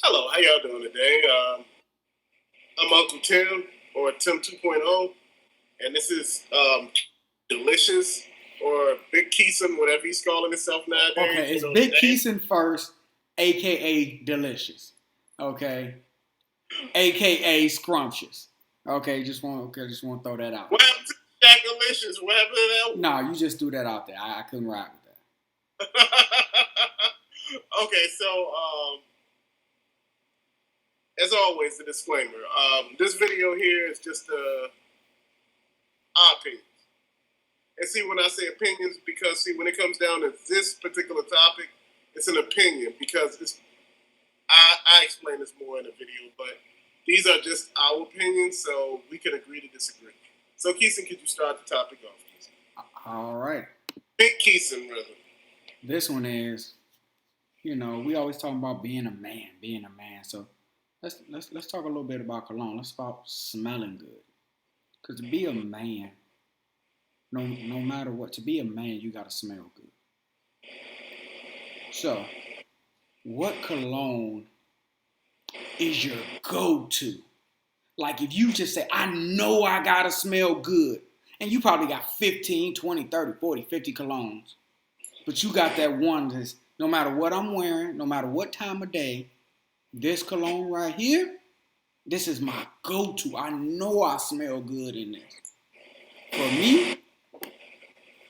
Hello, how y'all doing today? I'm Uncle Tim, or Tim 2.0, and this is Delicious, or Big Keeson, whatever he's calling himself nowadays. Okay, it's Big Keeson first, aka Delicious. Okay, aka Scrumptious. Okay, just want to throw that out What there. happened to Jack Delicious? What happened to that No, you just threw that out there. I couldn't ride with that. one? Okay, so as always, the disclaimer. This video here is just opinions. And see, when I say opinions, because see, when it comes down to this particular topic, it's an opinion because I explain this more in the video, but these are just our opinions, so we can agree to disagree. So, Keeson, could you start the topic off, Keeson? All right. Big Keeson, rather. This one is, we always talk about being a man. So let's talk a little bit about cologne. Let's talk smelling good. Because to be a man, no matter what, to be a man, you gotta smell good. So, what cologne is your go-to? Like if you just say, I know I gotta smell good, and you probably got 15, 20, 30, 40, 50 colognes, but you got that one that's no matter what I'm wearing, no matter what time of day, this cologne right here, this is my go-to. I know I smell good in this. For me,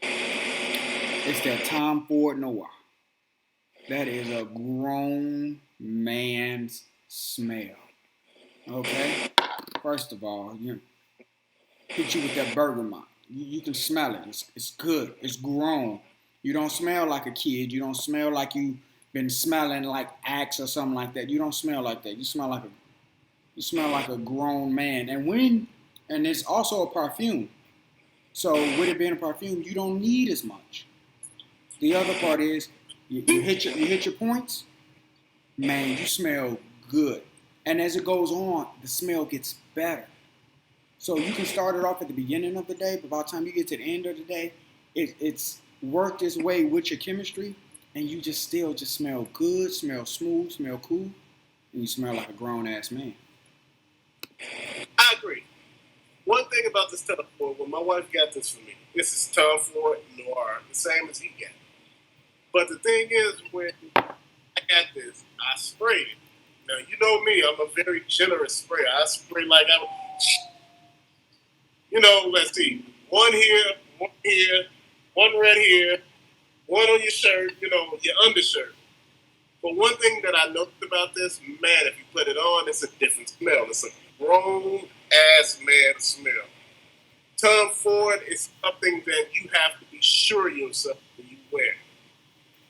it's that Tom Ford Noir. That is a grown man's smell. Okay? First of all, hit you with that bergamot. You can smell it. It's good. It's grown. You don't smell like a kid. You don't smell like you've been smelling like Axe or something like that. You don't smell like that. You smell like a grown man. And it's also a perfume. So with it being a perfume, you don't need as much. The other part is you hit your points, man, you smell good. And as it goes on, the smell gets better. So you can start it off at the beginning of the day, but by the time you get to the end of the day, it's worked its way with your chemistry, and you just still just smell good, smell smooth, smell cool, and you smell like a grown ass man. I agree. One thing about this Tom Ford, when my wife got this for me, this is Tom Ford Noir, the same as he got. But the thing is, when I got this, I sprayed it. Now, you know me, I'm a very generous sprayer. I spray like I'm, let's see, one here, one right here, one on your shirt, your undershirt. But one thing that I noticed about this, man, if you put it on, it's a different smell. It's a grown ass man smell. Tom Ford is something that you have to be sure yourself when you wear.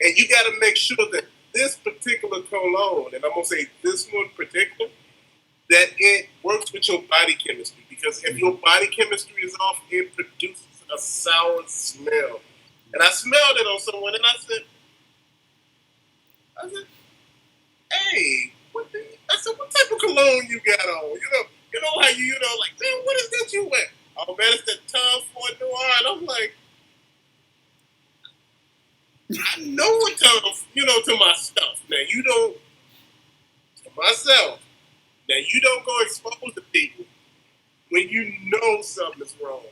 And you got to make sure that this particular cologne, and I'm going to say this one particular, that it works with your body chemistry. Because if your body chemistry is off, it produces a sour smell. And I smelled it on someone, and I said, hey, I said, what type of cologne you got on? You know how like, man, what is that you wear? Oh man, it's that Tom Ford Noir, and I'm like, I know what Tom, to my stuff. Now you don't, to myself. Now you don't go expose to people when you know something's wrong.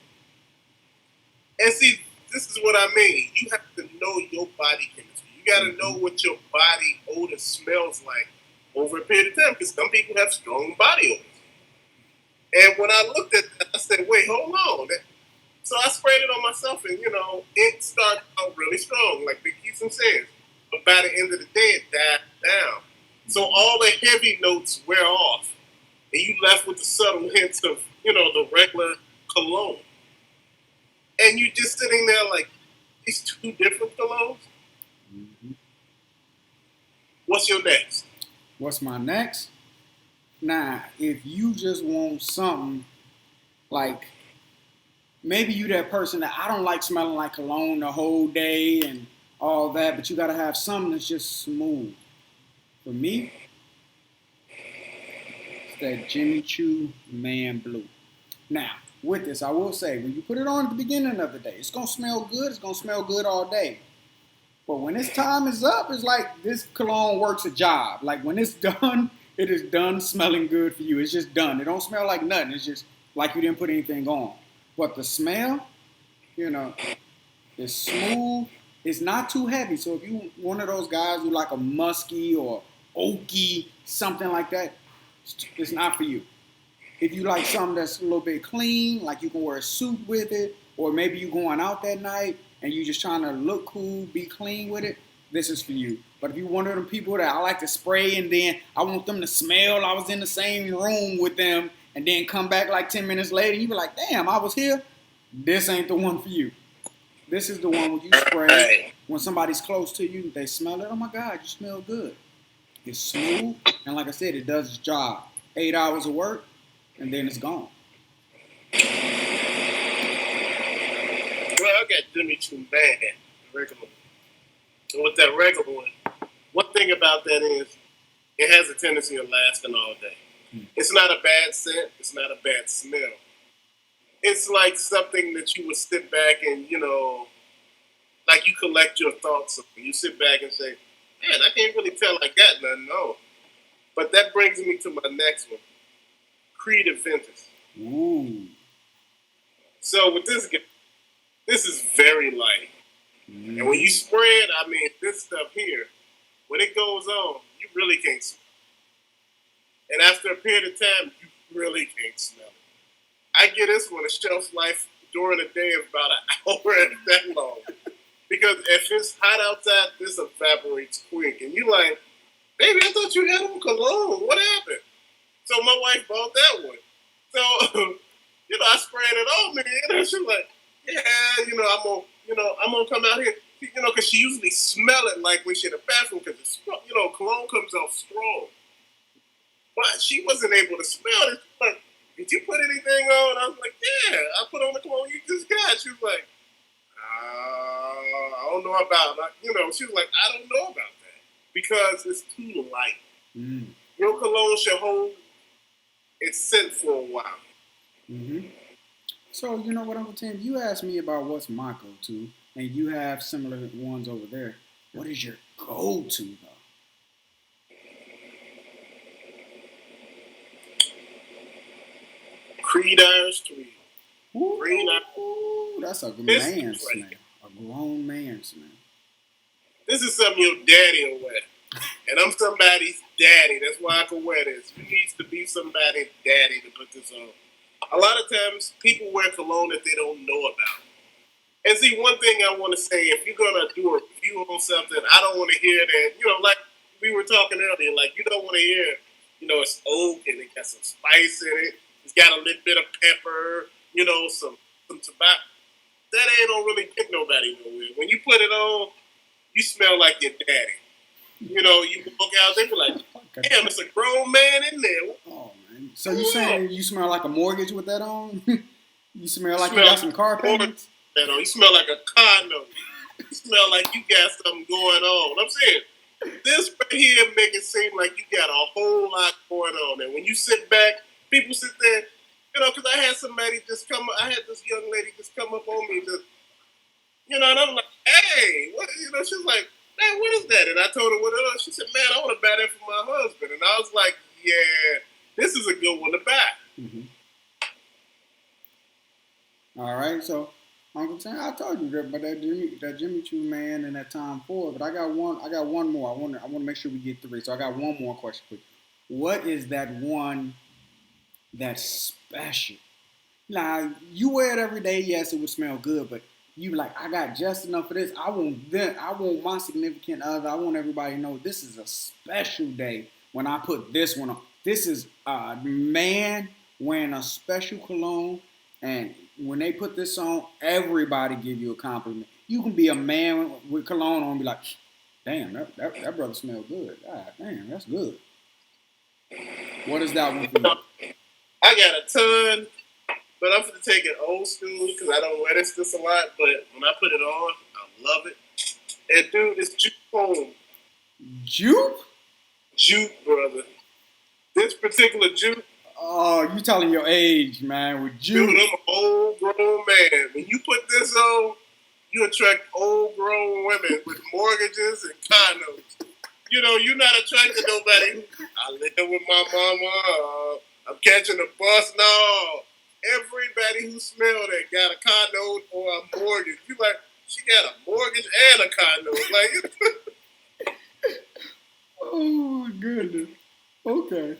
And see, this is what I mean. You have to know your body chemistry. You got to know what your body odor smells like over a period of time, because some people have strong body odors. And when I looked at that, I said, wait, hold on. So I sprayed it on myself, and it started out really strong, like Big Keeson says. But by the end of the day, it died down. So all the heavy notes wear off, and you left with the subtle hints of, the regular cologne. And you just sitting there like, these two different colognes? Mm-hmm. What's your next? What's my next? Now, if you just want something like maybe you that person that I don't like smelling like cologne the whole day and all that, but you gotta have something that's just smooth. For me, it's that Jimmy Choo Man Blue. Now, with this, I will say, when you put it on at the beginning of the day, it's gonna smell good. It's gonna smell good all day. But when its time is up, it's like this cologne works a job. Like when it's done, It is done smelling good for you. It's just done. It don't smell like nothing. It's just like you didn't put anything on. But the smell, you know, it's smooth. It's not too heavy. So if you one of those guys who like a musky or oaky, something like that, it's not for you. If you like something that's a little bit clean, like you can wear a suit with it, or maybe you're going out that night and you're just trying to look cool, be clean with it, this is for you. But if you're one of them people that I like to spray and then I want them to smell I was in the same room with them and then come back like 10 minutes later and you be like, damn, I was here, this ain't the one for you. This is the one where you spray when somebody's close to you, they smell it. Oh my God, you smell good. It's smooth, and like I said, it does its job. 8 hours of work, and then it's gone. Well, I got Jimmy Choo Man, the regular one. And with that regular one thing about that is it has a tendency of lasting all day. It's not a bad scent. It's not a bad smell. It's like something that you would sit back and, like you collect your thoughts. You sit back and say, man, I can't really tell I got nothing. No. But that brings me to my next one. Creed Aventus. Ooh. So with this is very light. And when you spray it, I mean, this stuff here, when it goes on, you really can't smell it. And after a period of time, you really can't smell it. I get this one a shelf life during the day of about an hour and that long. Because if it's hot outside, this evaporates quick. And you like, baby, I thought you had on cologne. What happened? So my wife bought that one. So, I sprayed it on me. And she was like, yeah, I'm gonna come out here. Because she usually smell it like when she in the bathroom because it's, cologne comes off strong. But she wasn't able to smell it. Like, did you put anything on? I was like, yeah, I put on the cologne you just got. She was like, I don't know about that. She was like, I don't know about that because it's too light. Your cologne should hold its scent for a while. Mm-hmm. So, you know what, Uncle Tim? You asked me about what's my go-to, and you have similar ones over there. What is your go-to, though? Creed Iron Street. Ooh, that's a man smell. A grown man smell. This is something your daddy will wear. And I'm somebody's daddy. That's why I can wear this. You need to be somebody's daddy to put this on. A lot of times, people wear cologne that they don't know about. And see, one thing I want to say, if you're going to do a review on something, I don't want to hear that, like we were talking earlier, like you don't want to hear, it's oak and it got some spice in it. It's got a little bit of pepper, some tobacco. That ain't don't really get nobody nowhere. When you put it on, you smell like your daddy. You walk out there, be like, damn, it's a grown man in there. Oh, man. So you saying you smell like a mortgage with that on? You smell like you got some car payments? You smell like a car note. You smell like you got something going on. I'm saying, this right here make it seem like you got a whole lot going on. And when you sit back, people sit there, because I had I had this young lady just come up on me, and I'm like, hey, what, she's like, man, what is that? And I told her what it was. She said, man, I want to buy that for my husband. And I was like, yeah, this is a good one to buy. Mm-hmm. All right, so Uncle Tim, I told you that, but that Jimmy Choo Man and that Tom Ford. But I got one more. I want to make sure we get 3. So I got one more question for you. What is that one that's special? Now you wear it every day. Yes, it would smell good, but you like, I got just enough of this. I want my significant other. I want everybody to know this is a special day when I put this one on. This is a man wearing a special cologne, and when they put this on, everybody give you a compliment. You can be a man with cologne on and be like, damn, that brother smells good. God damn, that's good. What is that one for you? I got a ton, but I'm going to take it old school because I don't wear this a lot. But when I put it on, I love it. And dude, it's Juke Home. Juke? Juke, brother. This particular Juke. Oh, you telling your age, man, with Juke. Dude, I'm an old grown man. When you put this on, you attract old grown women with mortgages and condos. you're not attracting nobody who I live with my mama. I'm catching a bus. No. Everybody who smell that got a car note or a mortgage. You like, she got a mortgage and a car note. Like, Oh my goodness. Okay.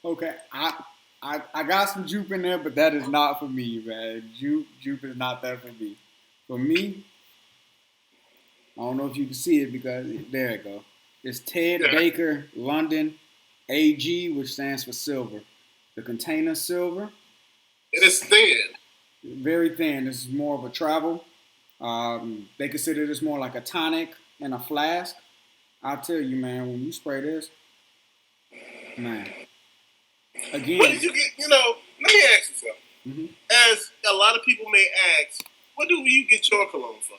Okay. I got some jupe in there, but that is not for me, man. Jupe is not that for me. For me, I don't know if you can see it because there it go. It's Ted yeah, Baker London AG, which stands for silver. The container silver, it is thin. very thin. This is more of a travel. They consider this more like a tonic and a flask. I tell you, man, when you spray this, man, What again, did you get? Let me ask you something. mhm, As a lot of people may ask, what do you get your cologne from?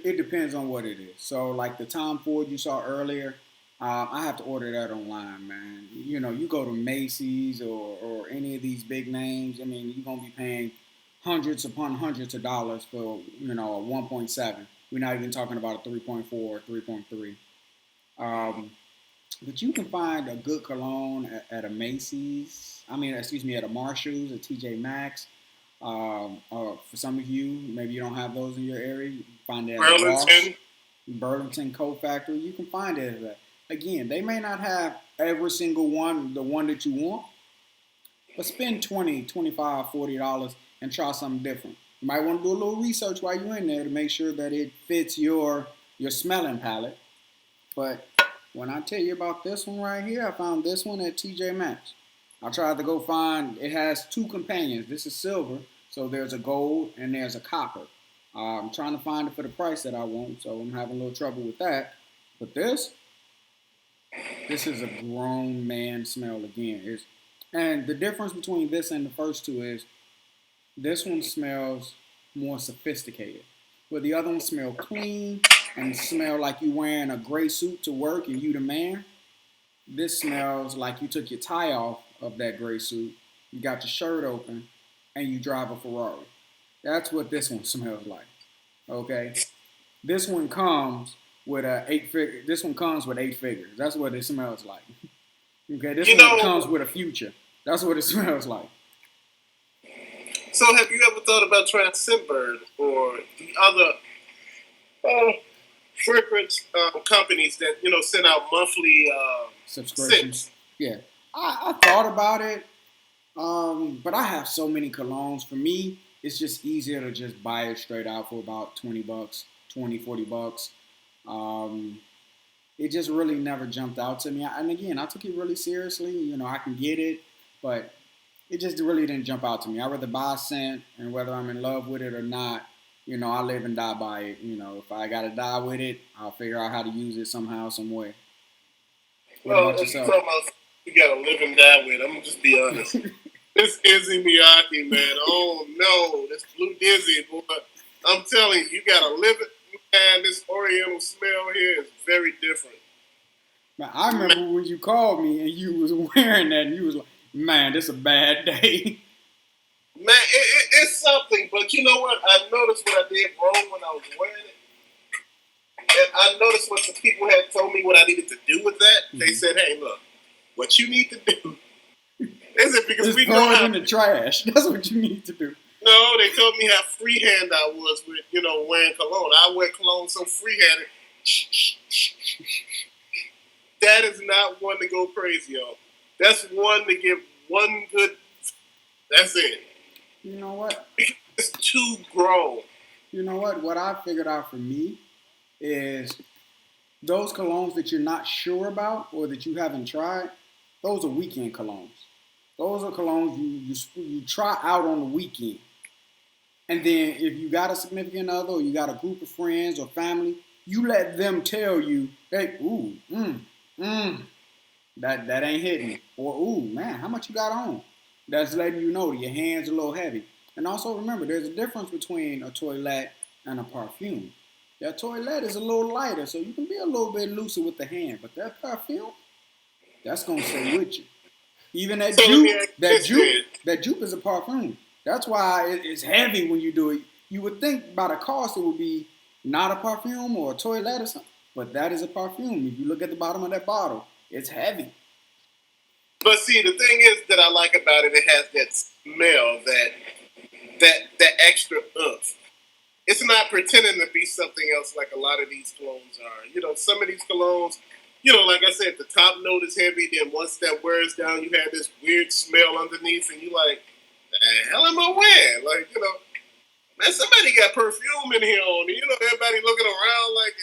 it depends on what it is. So, like the Tom Ford you saw earlier, I have to order that online, man. You go to Macy's or any of these big names. I mean, you're gonna be paying hundreds upon hundreds of dollars for a 1.7. We're not even talking about a 3.4 or 3.3. Um, but you can find a good cologne at a Macy's. I mean, excuse me, at a Marshalls, a TJ Maxx. Or for some of you, maybe you don't have those in your area. You can find it at a Ross, Burlington. Burlington Coat Factory. You can find it at that. Again, they may not have every single one, the one that you want, but spend 20, 25, $40 and try something different. You might want to do a little research while you're in there to make sure that it fits your smelling palette. But when I tell you about this one right here, I found this one at TJ Maxx. I tried to go find, it has two companions. This is silver, so there's a gold and there's a copper. I'm trying to find it for the price that I want, so I'm having a little trouble with that. But this is a grown man smell again. And the difference between this and the first two is this one smells more sophisticated, where the other one smells clean and smell like you wearing a gray suit to work and you the man. This smells like you took your tie off of that gray suit, you got your shirt open, and you drive a Ferrari. That's what this one smells like. Okay, this one comes with a eight figure. This one comes with eight figures. That's what it smells like. Okay, this You one know, comes with a future. That's what it smells like. so have you ever thought about trying Scentbird or the other fragrance companies that send out monthly Subscriptions. scents? Yeah, I thought about it, but I have so many colognes. For me, it's just easier to just buy it straight out for about $20, 20, $40. Um, it just really never jumped out to me. And again, I took it really seriously. I can get it, but it just really didn't jump out to me. I rather buy a scent, and whether I'm in love with it or not, I live and die by it. If I gotta die with it, I'll figure out how to use it somehow, some way. What Well, about if you yourself? talking about you gotta live and die with, I'm gonna just be honest. This Izzy Miyake, man. Oh no, this Blue Dizzy, boy. I'm telling you, you gotta live it. Man, this Oriental smell here is very different. Man, I Man, remember when you called me and you was wearing that, and you was like, "Man, this a bad day." it's something, but you know what? I noticed what I did wrong when I was wearing it. And I noticed what the people had told me what I needed to do with that. They Mhm. said, hey, look, what you need to do is it because Just we throw know it how. in the trash. That's what you need to do. No, they told me how freehand I was with, wearing cologne. I wear cologne so freehanded. That is not one to go crazy on. That's one to give one good. That's it. You know what? It's too grown. You know what? What I figured out for me is those colognes that you're not sure about or that you haven't tried. Those are weekend colognes. Those are colognes you try out on the weekend. And then if you got a significant other or you got a group of friends or family, you let them tell you, hey, ooh, mm, that ain't hitting. Or, ooh, man, how much you got on? That's letting you know that your hand's a little heavy. And also remember, there's a difference between a toilette and a perfume. That toilette is a little lighter, so you can be a little bit looser with the hand. But that perfume, that's gonna stay with you. Even So let me ask you this then. that jupe is a parfum. That's why it's heavy when you do it. You would think by the cost it would be not a perfume or a toilette or something. But that is a perfume. If you look at the bottom of that bottle, it's heavy. But see, the thing is that I like about it, it has that smell, that extra oomph. It's not pretending to be something else like a lot of these colognes are. You know, some of these colognes, you know, like I said, the top note is heavy. Then once that wears down, you have this weird smell underneath, and you like, the hell am I wearing? Like, you know, man, somebody got perfume in here on it. You know, everybody looking around like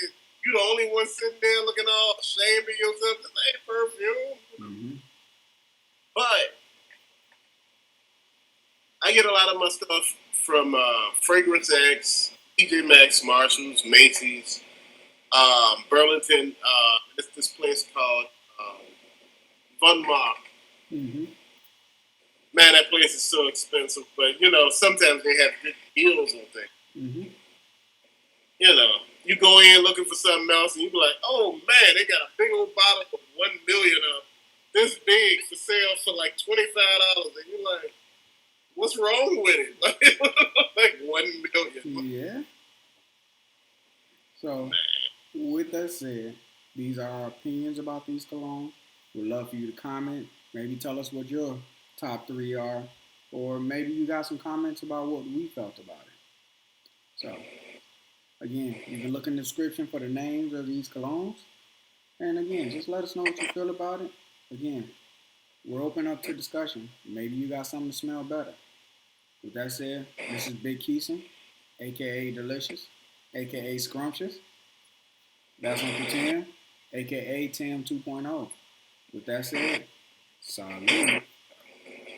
you the only one sitting there looking all ashamed of yourself. This ain't perfume. Mm-hmm. But I get a lot of my stuff from Fragrance X, TJ Maxx, Marshalls, Macy's, Burlington. This place called Von Maur. Mm-hmm. Man, that place is so expensive, but you know sometimes they have good deals on things. Mm-hmm. You know, you go in looking for something else, and you be like, "Oh man, they got a big old bottle of 1 million of this big for sale for like $25," and you're like, "What's wrong with it?" Like 1 million. Yeah. So, with that said, these are our opinions about these colognes. We'd love for you to comment. Maybe tell us what your top three are, or maybe you got some comments about what we felt about it. So, again, you can look in the description for the names of these colognes. And again, just let us know what you feel about it. Again, we're open up to discussion. Maybe you got something to smell better. With that said, this is Big Keeson, aka Delicious, aka Scrumptious. That's Uncle Tim, aka Tim 2.0. With that said, salute.